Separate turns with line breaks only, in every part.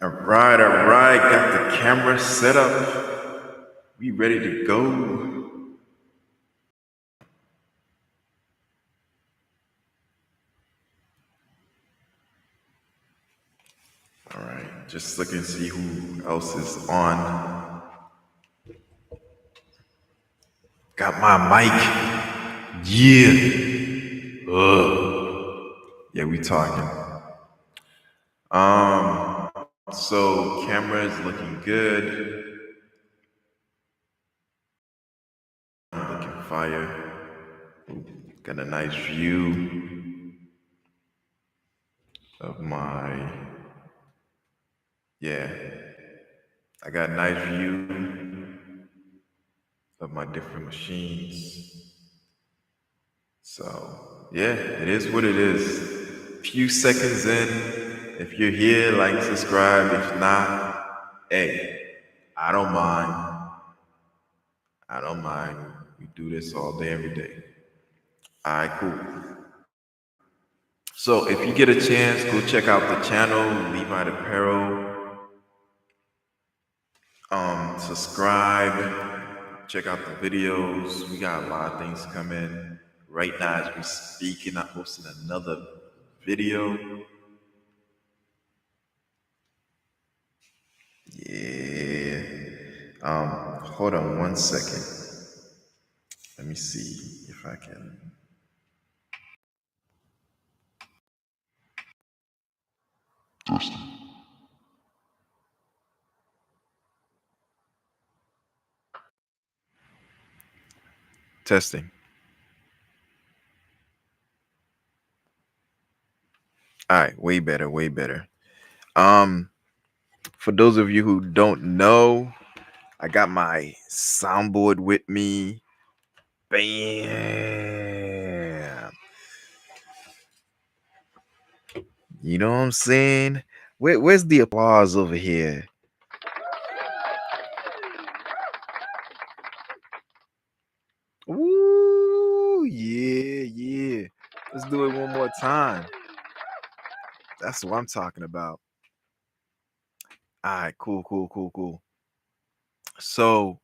All right, all right. Got the camera set up. We ready to go. All right. Just looking to see who else is on. Got my mic. Yeah. Yeah, we talking. Um. So camera is looking good. Looking fire. Got a nice view of my. Yeah. I got a nice view of my different machines. So yeah, it is what it is. Few seconds in. If you're here, like, subscribe. If not, hey, I don't mind. I don't mind. We do this all day, every day. All right, cool. So if you get a chance, go check out the channel, Levi Apparel. Subscribe. Check out the videos. We got a lot of things coming. Right now, as we speaking, I'm posting another video. Yeah. Hold on one second. Let me see if I can. Testing. All right, way better, way better. Um, for those of you who don't know, I got my soundboard with me. Bam. You know what I'm saying? Where's the applause over here? Ooh, yeah, yeah. Let's do it one more time. That's what I'm talking about. All right, cool, cool, cool, cool. So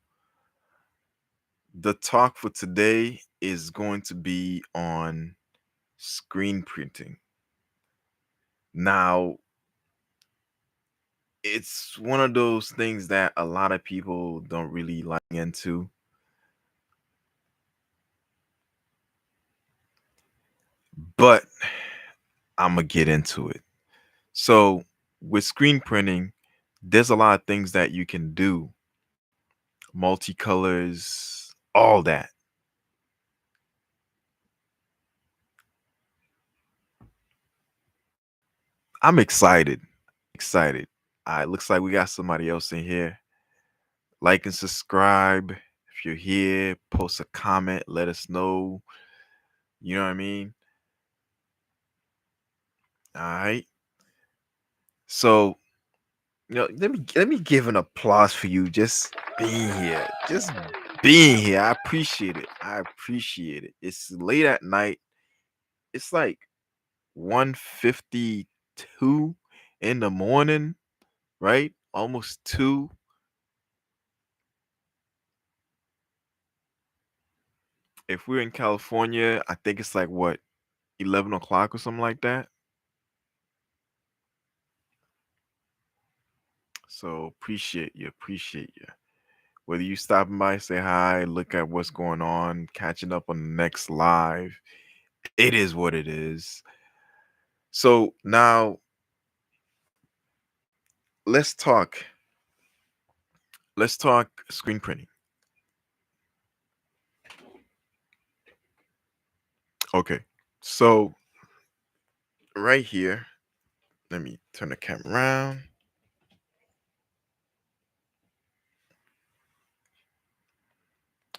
the talk for today is going to be on screen printing. Now, it's one of those things that a lot of people don't really like into. But I'm gonna get into it. So, with screen printing, there's a lot of things that you can do, multicolors, all that. I'm excited. Excited. Looks like we got somebody else in here. Like and subscribe. If you're here, post a comment, let us know. You know what I mean? All right. So, let me give an applause for you just being here. Just being here. I appreciate it. I appreciate it. It's late at night. It's like 1:52 in the morning, right? Almost 2. If we're in California, I think it's like what, 11 o'clock or something like that. So appreciate you, appreciate you. Whether you stopping by, say hi, look at what's going on, catching up on the next live, it is what it is. So now let's talk. Let's talk screen printing. Okay. So right here, let me turn the camera around.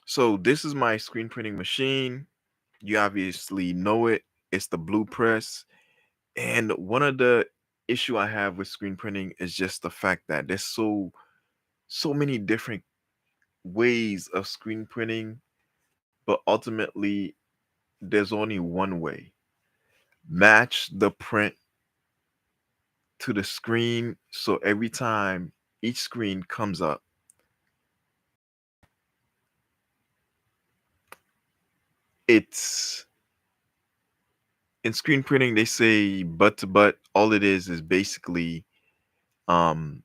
So this is my screen printing machine. You obviously know it. It's the Blue Press. And one of the issue I have with screen printing is just the fact that there's so many different ways of screen printing, but ultimately there's only one way. Match the print to the screen. So every time each screen comes up, it's in screen printing, they say butt to butt. All it is basically um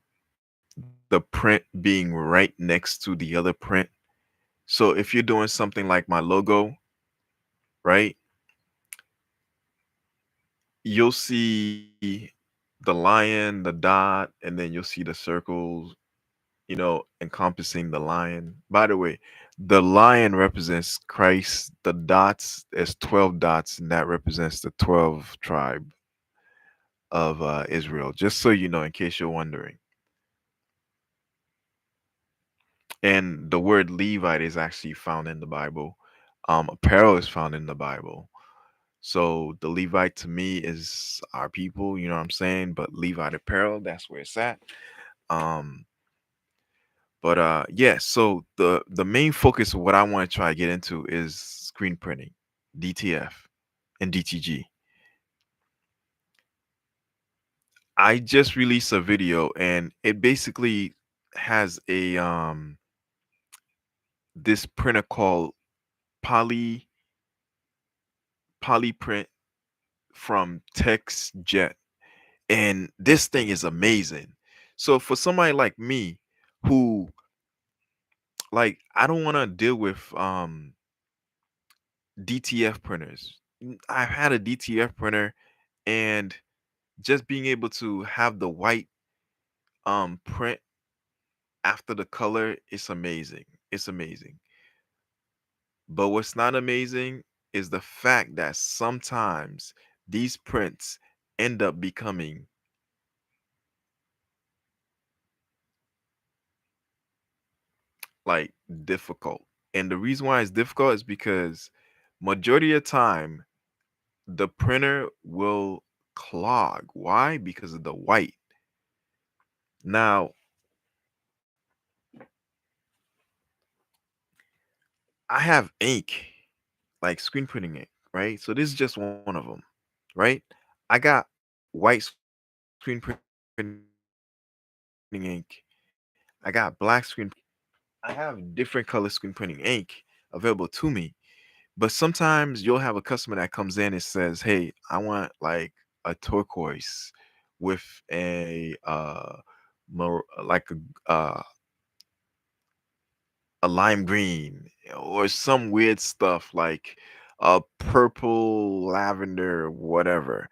the print being right next to the other print. So if you're doing something like my logo, right, you'll see the lion, the dot, and then you'll see the circles, encompassing the lion. By the way, the lion represents Christ. The dots, there's 12 dots, and that represents the 12 tribe of Israel. Just so you know, in case you're wondering. And the word Levite is actually found in the Bible. Apparel is found in the Bible. So the Levite to me is our people, you know what I'm saying? But Levite apparel, that's where it's at. Um, but yeah, so the main focus of what I want to try to get into is screen printing, DTF and DTG. I just released a video and it basically has a this printer called Poly Polyprint from TextJet, and this thing is amazing. So for somebody like me who, like, I don't want to deal with DTF printers. I've had a DTF printer, and just being able to have the white print after the color, it's amazing. It's amazing. But what's not amazing is the fact that sometimes these prints end up becoming like difficult. And the reason why it's difficult is because majority of the time the printer will clog. Why? Because of the white. Now, I have ink, like screen printing ink, right? So this is just one of them, right? I got white screen printing ink. I got black screen printing ink. I have different color screen printing ink available to me. But sometimes you'll have a customer that comes in and says, "Hey, I want like a turquoise with a a lime green or some weird stuff like a purple lavender whatever."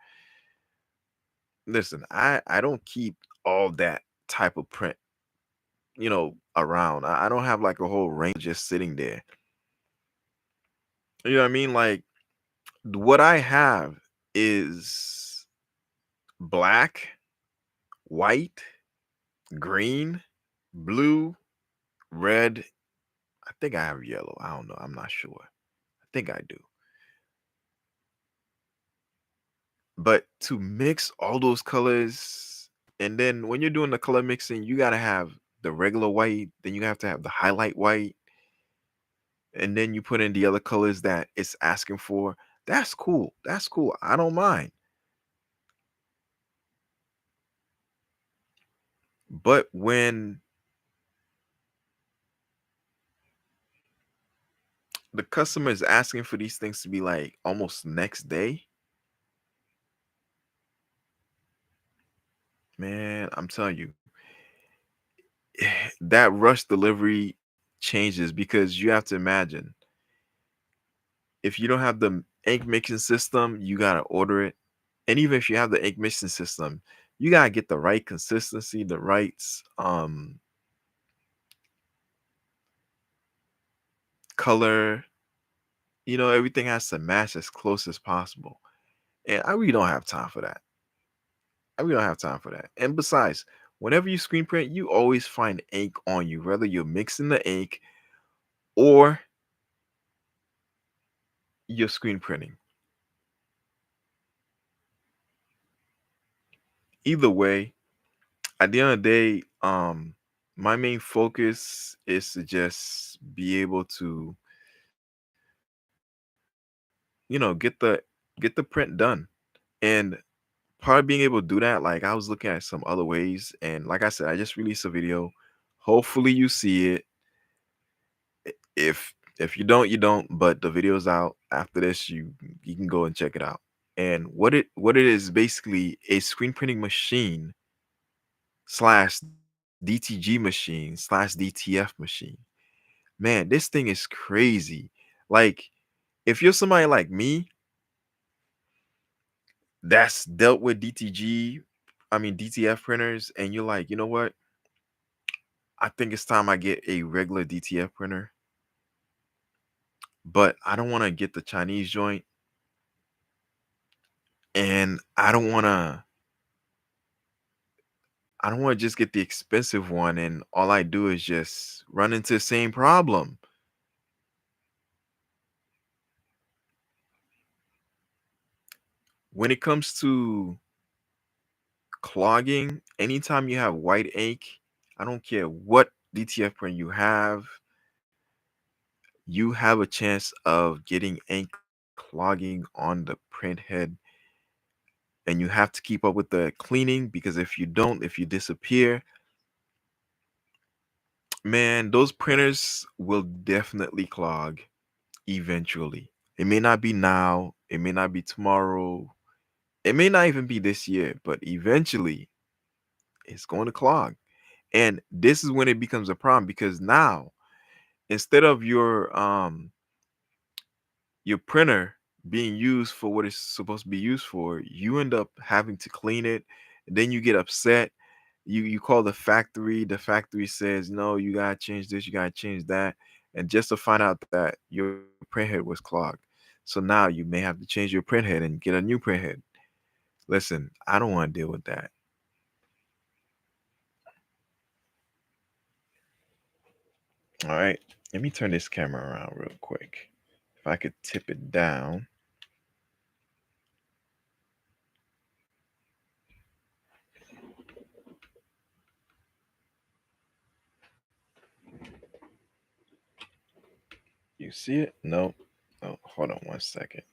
Listen, I don't keep all that type of print, around. I don't have like a whole range just sitting there. You know what I mean? Like what I have is black, white, green, blue, red. I think I have yellow. I don't know. I'm not sure. I think I do. But to mix all those colors, and then when you're doing the color mixing, you got to have the regular white, then you have to have the highlight white, and then you put in the other colors that it's asking for. That's cool. That's cool. I don't mind. But when the customer is asking for these things to be like almost next day, man, I'm telling you, that rush delivery changes because you have to imagine if you don't have the ink mixing system, you gotta order it. And even if you have the ink mixing system, you gotta get the right consistency, the right color. Everything has to match as close as possible. And I really don't have time for that. I really don't have time for that. And besides, whenever you screen print, you always find ink on you, whether you're mixing the ink or you're screen printing. Either way, at the end of the day, my main focus is to just be able to, get the print done. And part of being able to do that, like I was looking at some other ways, and like I said, I just released a video. Hopefully you see it. If you don't, you don't. But the video's out. After this, you can go and check it out. And what it is basically a screen printing machine slash DTG machine slash DTF machine. Man, this thing is crazy. Like, if you're somebody like me that's dealt with DTF printers, and you're like, you know what? I think it's time I get a regular DTF printer, but I don't want to get the Chinese joint, and I don't want to just get the expensive one, and all I do is just run into the same problem. When it comes to clogging, anytime you have white ink, I don't care what DTF print you have a chance of getting ink clogging on the print head, and you have to keep up with the cleaning, because if you don't, if you disappear, man, those printers will definitely clog eventually. It may not be now, it may not be tomorrow, it may not even be this year, but eventually it's going to clog. And this is when it becomes a problem, because now, instead of your printer being used for what it's supposed to be used for, you end up having to clean it. And then you get upset. You call the factory. The factory says, no, you gotta change this, you gotta change that. And just to find out that your print head was clogged. So now you may have to change your print head and get a new print head. Listen, I don't want to deal with that. All right. Let me turn this camera around real quick. If I could tip it down. You see it? No. Oh, hold on 1 second.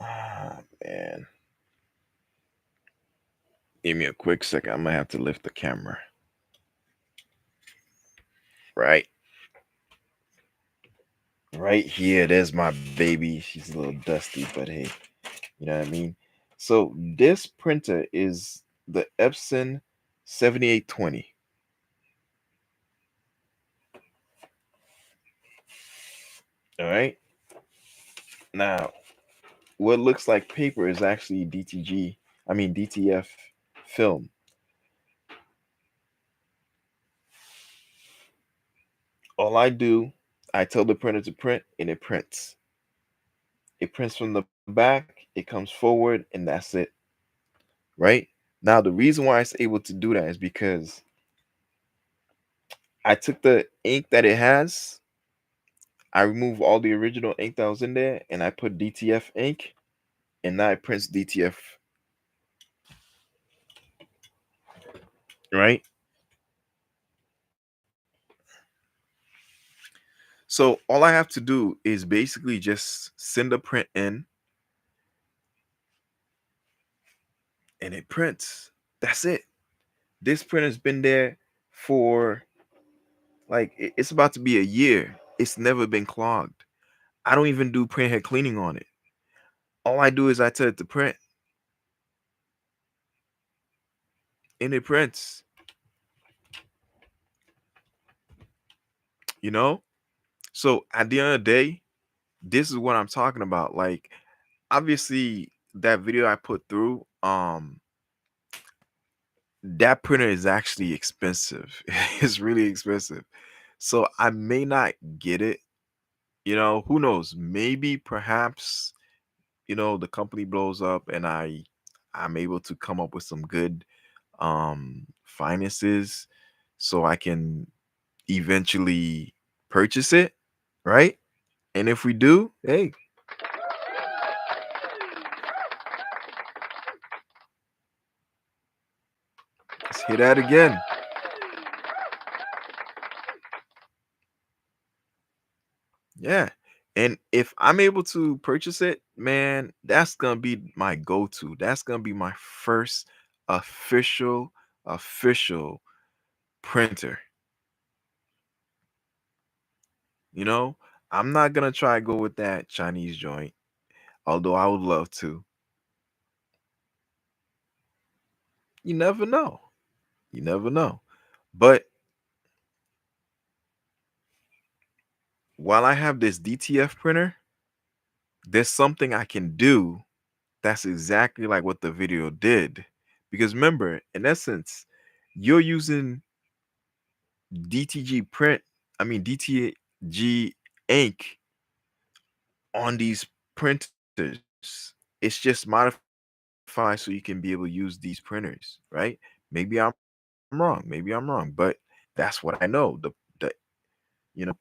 Ah, man. Give me a quick second. I'm gonna have to lift the camera. Right. Right here. There's my baby. She's a little dusty, but hey, you know what I mean? So this printer is the Epson 7820. All right. Now, what looks like paper is actually DTF film. All I do, I tell the printer to print, and it prints. It prints from the back, it comes forward, and that's it. Right? Now, the reason why it's able to do that is because I took the ink that it has, I removed all the original ink that was in there, and I put DTF ink, and now it prints DTF. Right? So all I have to do is basically just send a print in, and it prints. That's it. This printer's been there for, like, it's about to be a year. It's never been clogged. I don't even do print head cleaning on it. All I do is I tell it to print, and it prints. You know? So at the end of the day, this is what I'm talking about. Like, obviously, that video I put through, that printer is actually expensive. It's really expensive. So I may not get it. Who knows? Maybe perhaps, the company blows up, and I'm able to come up with some good finances, so I can eventually purchase it, right? And if we do, hey, let's hear that again. Yeah. And if I'm able to purchase it, man, that's gonna be my go-to. That's gonna be my first official printer. You know, I'm not gonna try to go with that Chinese joint, although I would love to. You never know. You never know. But while I have this DTF printer, there's something I can do that's exactly like what the video did. Because remember, in essence, you're using DTG print, I mean DTG ink on these printers. It's just modified so you can be able to use these printers, right? Maybe I'm wrong, but that's what I know. The you know.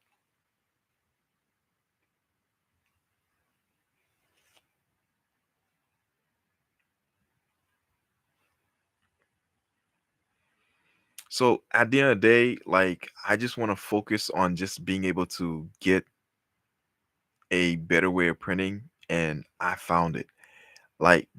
So at the end of the day, like I just want to focus on just being able to get a better way of printing, and I found it. Like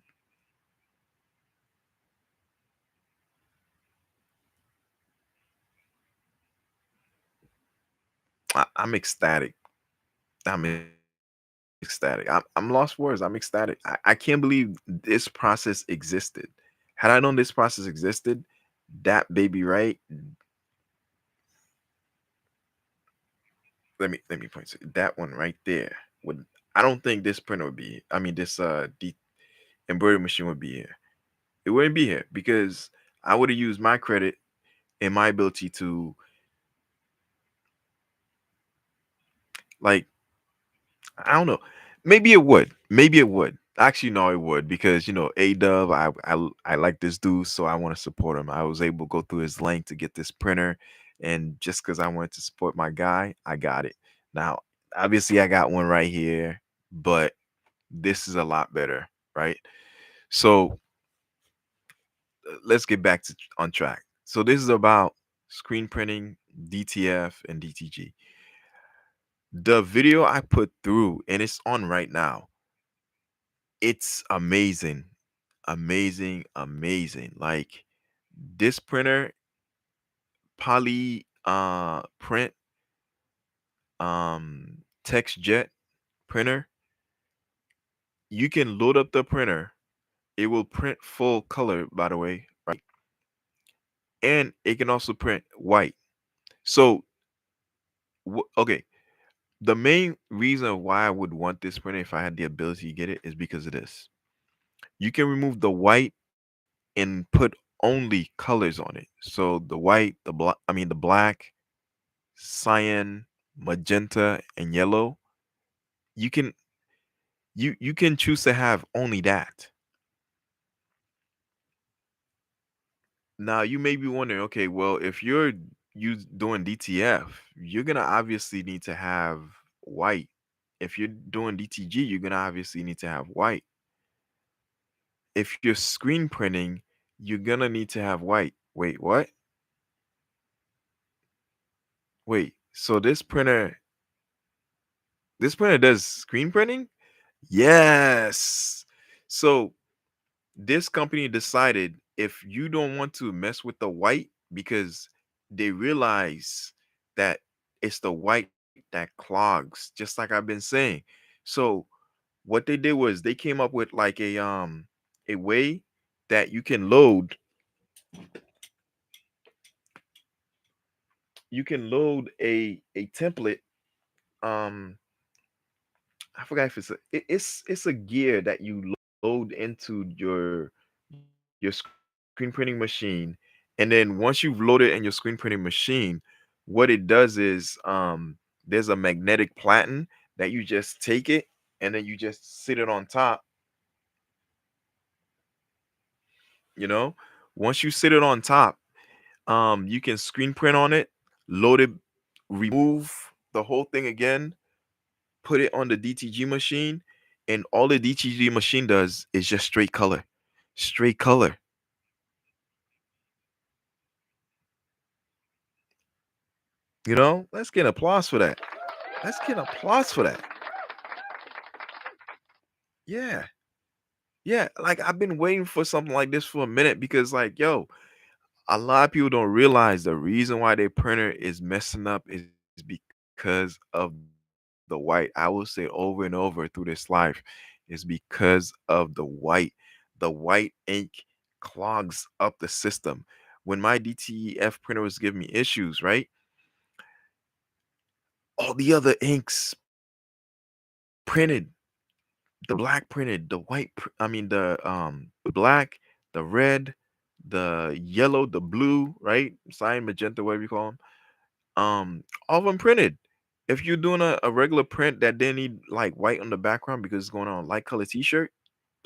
I'm ecstatic. I'm ecstatic. I'm lost for words. I'm ecstatic. I can't believe this process existed. Had I known this process existed, that baby, right? Let me point to that one right there. Would I don't think this printer would be. I mean, this embroidery machine would be here. It wouldn't be here because I would have used my credit and my ability to like I don't know. Maybe it would. Maybe it would. Actually, no, it would because A Dub. I like this dude, so I want to support him. I was able to go through his link to get this printer, and just because I wanted to support my guy, I got it. Now, obviously, I got one right here, but this is a lot better, right? So let's get back to on track. So this is about screen printing, DTF, and DTG. The video I put through, and it's on right now. It's amazing, amazing, amazing. Like this printer, poly print text jet printer, you can load up the printer. It will print full color, by the way, right? And it can also print white. So, okay, the main reason why I would want this printer if I had the ability to get it is because of this. You can remove the white and put only colors on it. So the white, the black, cyan, magenta, and yellow. You can you can choose to have only that. Now you may be wondering, okay, well, if you're doing DTF, you're gonna obviously need to have white. If you're doing DTG, you're gonna obviously need to have white. If you're screen printing, you're gonna need to have white. Wait, what? Wait, so this printer does screen printing? Yes. So this company decided if you don't want to mess with the white because they realize that it's the white that clogs, just like I've been saying. So what they did was they came up with like a way that you can load a template. um I forgot if it's a gear that you load into your screen printing machine, and then once you've loaded in your screen printing machine, what it does is there's a magnetic platen that you just take it and then you just sit it on top, you know. Once you sit it on top, you can screen print on it, load it, remove the whole thing again, put it on the DTG machine, and all the DTG machine does is just straight color. Straight color. Let's get applause for that. Let's get applause for that. Yeah. Yeah, like, I've been waiting for something like this for a minute because, like, yo, a lot of people don't realize the reason why their printer is messing up is because of the white. I will say over and over through this life is because of the white. The white ink clogs up the system. When my DTEF printer was giving me issues, right? All the other inks printed, the black printed, the I mean the black, the red, the yellow, the blue, right? Cyan, magenta, whatever you call them. All of them printed. If you're doing a regular print that didn't need like white on the background because it's going on a light color t-shirt,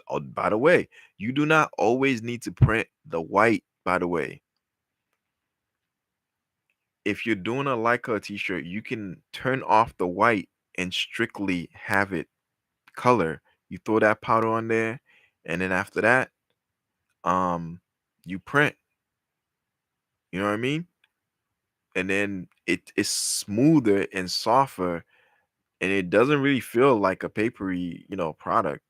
oh, by the way, you do not always need to print the white, by the way. If you're doing a light color t-shirt, you can turn off the white and strictly have it color. You throw that powder on there, and then after that, um, you print. You know what I mean? And then it is smoother and softer, and it doesn't really feel like a papery, product.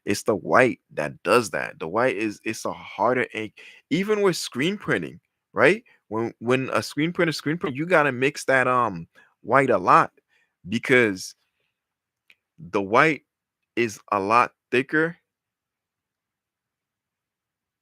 It's the white that does that. The white it's a harder ink, even with screen printing, right? When a screen print, you gotta mix that white a lot because the white is a lot thicker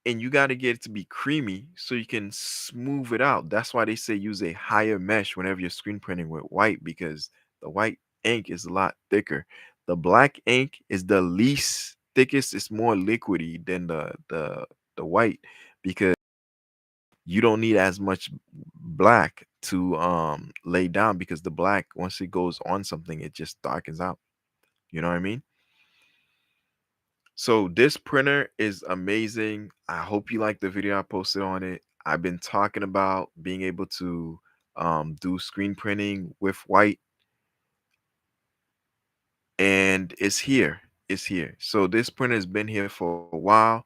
and you got to get it to be creamy so you can smooth it out. That's why they say use a higher mesh whenever you're screen printing with white because the white ink is a lot thicker. The black ink is the least thickest. It's more liquidy than the white because you don't need as much black to lay down because the black once it goes on something it just darkens out. You know what I mean? So this printer is amazing. I hope you like the video I posted on it. I've been talking about being able to do screen printing with white, and it's here. It's here. So this printer has been here for a while.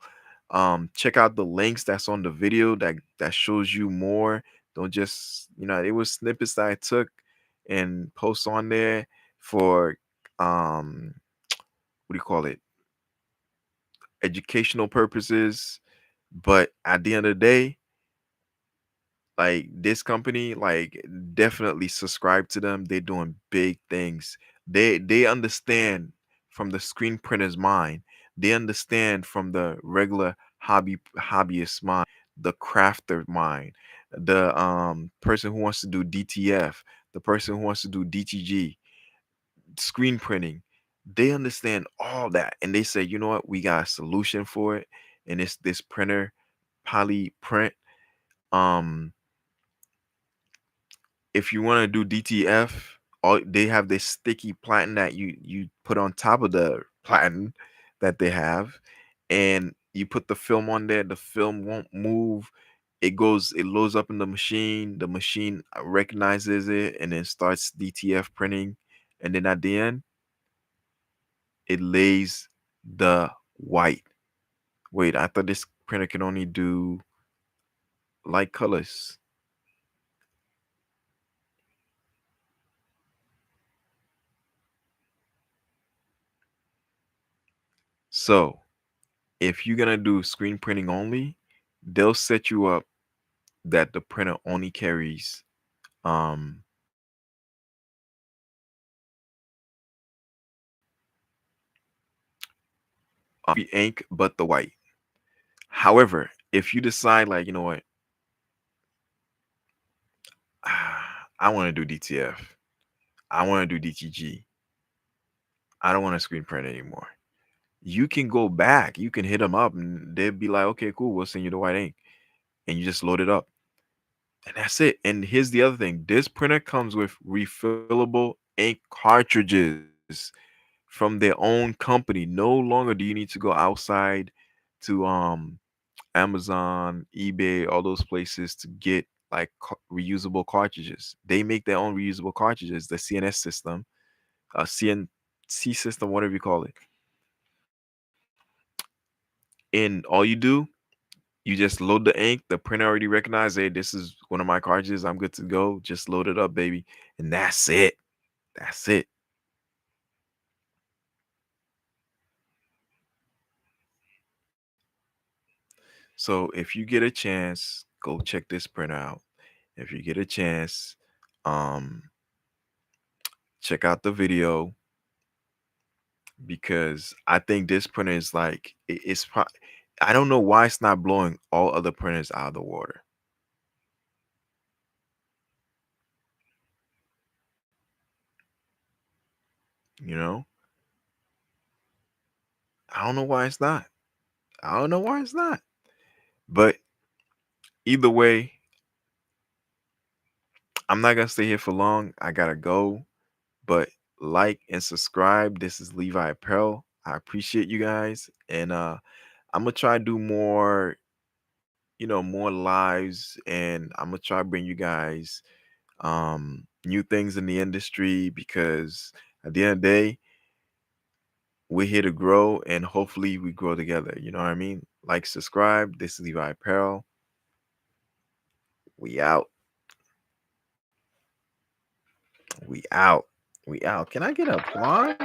Check out the links that's on the video that shows you more. Don't just it was snippets that I took and post on there for what do you call it? Educational purposes. But at the end of the day, like this company, like definitely subscribe to them. They're doing big things. They understand from the screen printer's mind. They understand from the regular hobbyist mind, the crafter mind, the person who wants to do DTF, the person who wants to do DTG, screen printing. They understand all that and they say, you know what, we got a solution for it. And it's this printer, poly print. Um, if you want to do DTF, all they have this sticky platen that you put on top of the platen that they have, and you put the film on there. The film won't move. It loads up in the machine. The machine recognizes it and then starts DTF printing. And then at the end, it lays the white. Wait, I thought this printer can only do light colors. So if you're gonna do screen printing only, they'll set you up that the printer only carries um the ink but the white. However, if you decide like, you know what, I want to do DTF, I want to do DTG, I don't want to screen print anymore. You can go back, you can hit them up and they'll be like, okay, cool, we'll send you the white ink. And you just load it up. And that's it. And here's the other thing. This printer comes with refillable ink cartridges from their own company. No longer do you need to go outside to Amazon, eBay, all those places to get like reusable cartridges. They make their own reusable cartridges, the CNS system, CNC system, whatever you call it. And all you do, you just load the ink. The printer already recognized, hey, this is one of my cartridges. I'm good to go. Just load it up, baby. And that's it. That's it. So if you get a chance, go check this printer out. If you get a chance, um, check out the video because I think this printer is like I don't know why it's not blowing all other printers out of the water. You know, I don't know why it's not. I don't know why it's not. But either way, I'm not gonna stay here for long. I gotta go. But like and subscribe. This is Levi Apparel. I appreciate you guys, and I'm gonna try to do more, more lives, and I'm gonna try to bring you guys new things in the industry because at the end of the day, we're here to grow, and hopefully we grow together. You know what I mean? Like, subscribe. This is Levi Apparel. We out. We out. We out. Can I get applause?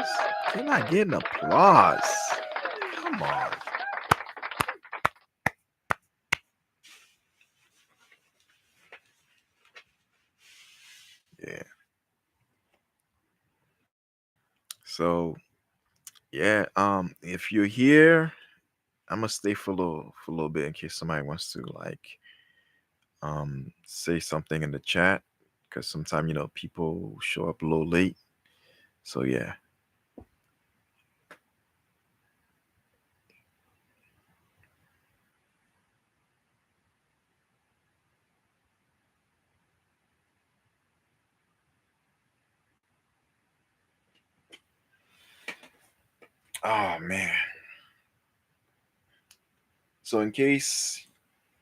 Can I get an applause? Come on. Yeah. So yeah, if you're here, I'm gonna stay for a little bit in case somebody wants to like say something in the chat because sometimes people show up a little late. So yeah. Oh man. So in case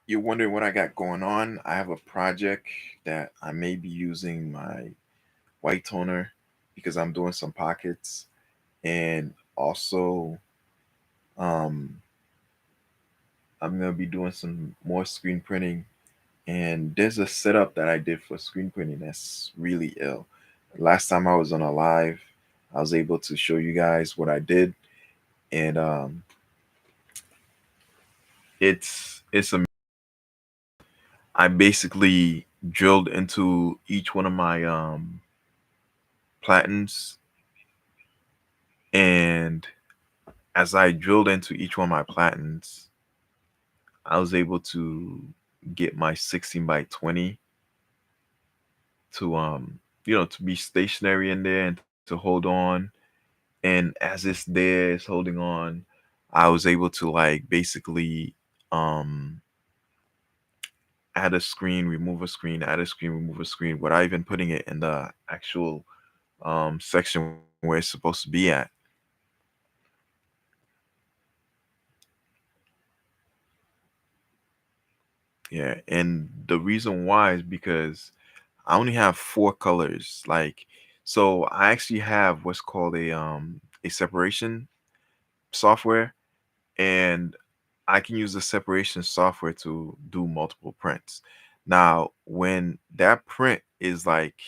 you're wondering what I got going on, I have a project that I may be using my white toner because I'm doing some pockets, and also um I'm gonna be doing some more screen printing. And there's a setup that I did for screen printing that's really ill. Last time I was on a live, I was able to show you guys what I did, and it's a I basically drilled into each one of my platens, and as I drilled into each one of my platens, I was able to get my 16 by 20 to to be stationary in there and to hold on. And as it's there, it's holding on, I was able to like basically um add a screen, remove a screen, add a screen, remove a screen, without even putting it in the actual section where it's supposed to be at. Yeah, and the reason why is because I only have four colors. Like, so I actually have what's called a separation software, and I can use the separation software to do multiple prints. Now, when that print is like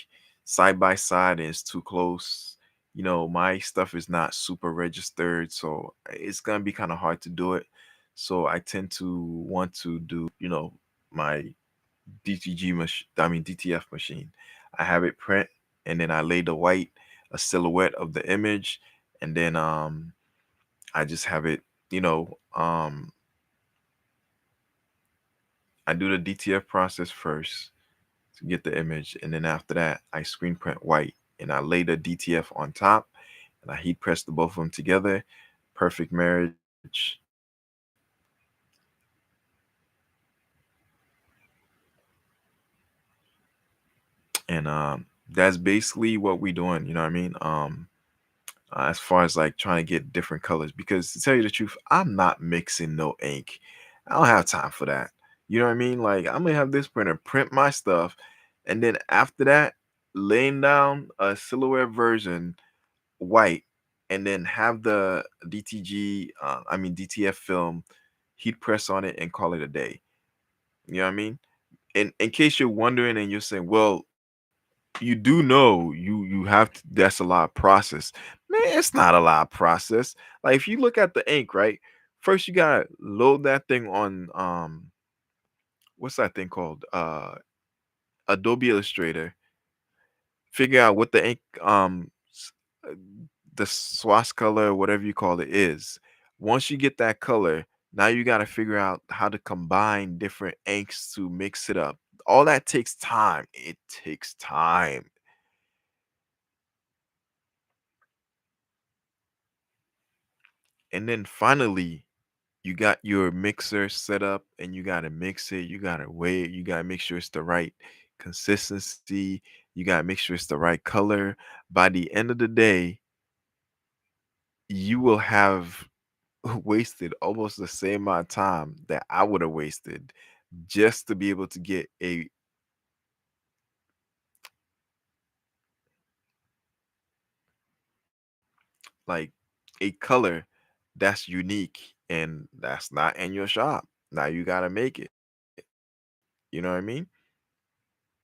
side by side and it's too close, my stuff is not super registered, so it's gonna be kind of hard to do it. So I tend to want to do, my DTG machine, I mean DTF machine. I have it print, and then I lay the white, a silhouette of the image, and then I just have it, you know, um, I do the DTF process first to get the image, and then after that, I screen print white, and I lay the DTF on top, and I heat press the both of them together. Perfect marriage. And that's basically what we're doing. You know what I mean? As far as like trying to get different colors, because to tell you the truth, I'm not mixing no ink. I don't have time for that. You know what I mean? Like, I'm gonna have this printer print my stuff, and then after that, laying down a silhouette version white, and then have the DTF film, heat press on it, and call it a day. You know what I mean? And in case you're wondering and you're saying, well, you do know you have to, that's a lot of process. Man, it's not a lot of process. Like, if you look at the ink, right? first you gotta load that thing on what's that thing called? Adobe Illustrator. Figure out what the ink uh, the swatch color, whatever you call it, is. Once you get that color, now you got to figure out how to combine different inks to mix it up. All that takes time. It takes time. And then finally, you got your mixer set up and you got to mix it. You got to weigh it. You got to make sure it's the right consistency. You got to make sure it's the right color. By the end of the day, you will have wasted almost the same amount of time that I would have wasted just to be able to get like a color that's unique and that's not in your shop. Now you got to make it. You know what I mean?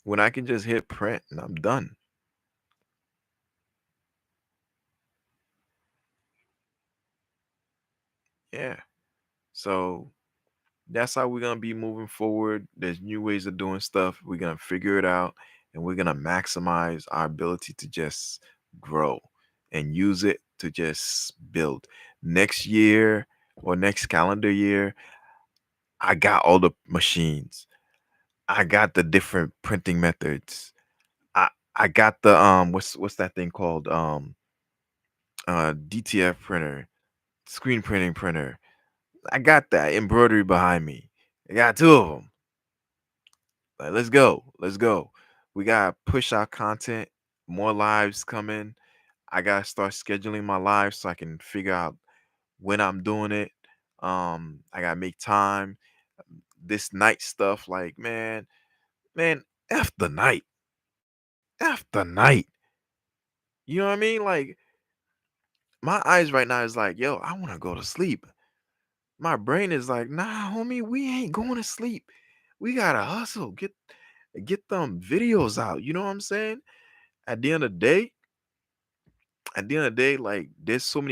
When I can just hit print and I'm done. Yeah. So that's how we're gonna be moving forward. There's new ways of doing stuff. We're gonna figure it out and we're gonna maximize our ability to just grow and use it to just build. Next year or next calendar year, I got all the machines. I got the different printing methods. I I got the what's that thing called? DTF printer, screen printing printer. I got that embroidery behind me. I got two of them. Like, let's go. Let's go. We gotta push our content. More lives coming. I gotta start scheduling my lives so I can figure out when I'm doing it. I gotta make time. This night stuff, like, man, F the night. F the night. You know what I mean? Like, my eyes right now is like, yo, I wanna go to sleep. My brain is like, nah, homie, we ain't going to sleep. We gotta hustle. Get them videos out. You know what I'm saying? At the end of the day, like there's so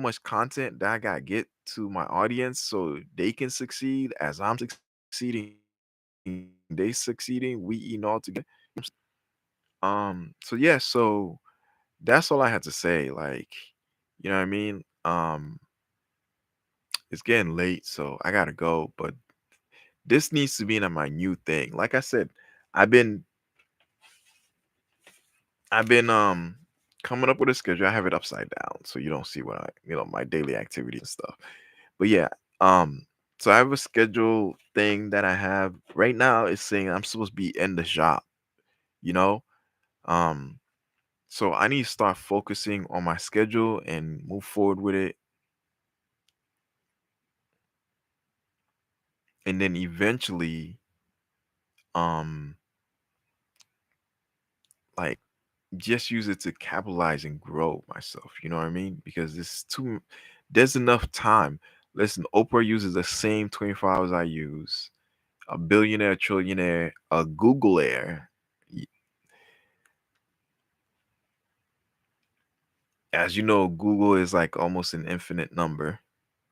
much content that I gotta get to my audience so they can succeed as I'm succeeding, they succeeding, we eating all together. So yeah, so that's all I had to say. Like, you know what I mean? It's getting late, so I gotta go, but this needs to be in my new thing. Like I said, I've been I've been coming up with a schedule. I have it upside down so you don't see what my daily activities and stuff. But yeah, um, so I have a schedule thing that I have right now. Is saying I'm supposed to be in the shop, you know. Um, so I need to start focusing on my schedule and move forward with it, and then eventually, um, like just use it to capitalize and grow myself. You know what I mean? Because there's enough time. Listen, Oprah uses the same 24 hours I use. A billionaire, trillionaire, a Google Air. As you know, Google is like almost an infinite number,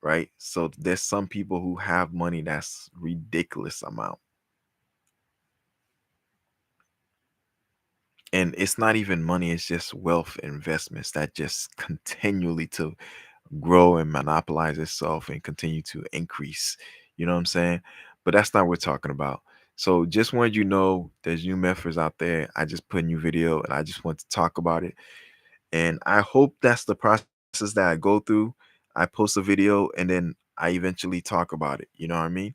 right? So there's some people who have money that's ridiculous amount. And it's not even money, it's just wealth investments that just continually to grow and monopolize itself and continue to increase. You know what I'm saying? But that's not what we're talking about. So just wanted you to know there's new methods out there. I just put a new video and I just want to talk about it. And I hope that's the process that I go through. I post a video and then I eventually talk about it. You know what I mean?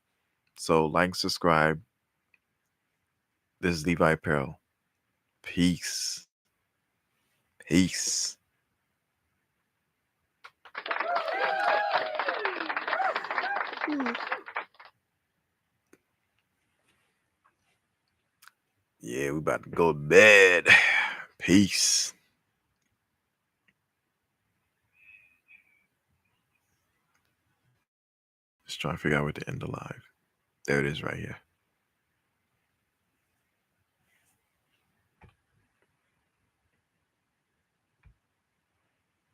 So like, subscribe. This is Levi Apparel. Peace. Peace. Yeah, we about to go to bed. Peace. Just trying to figure out where to end the live. There it is right here.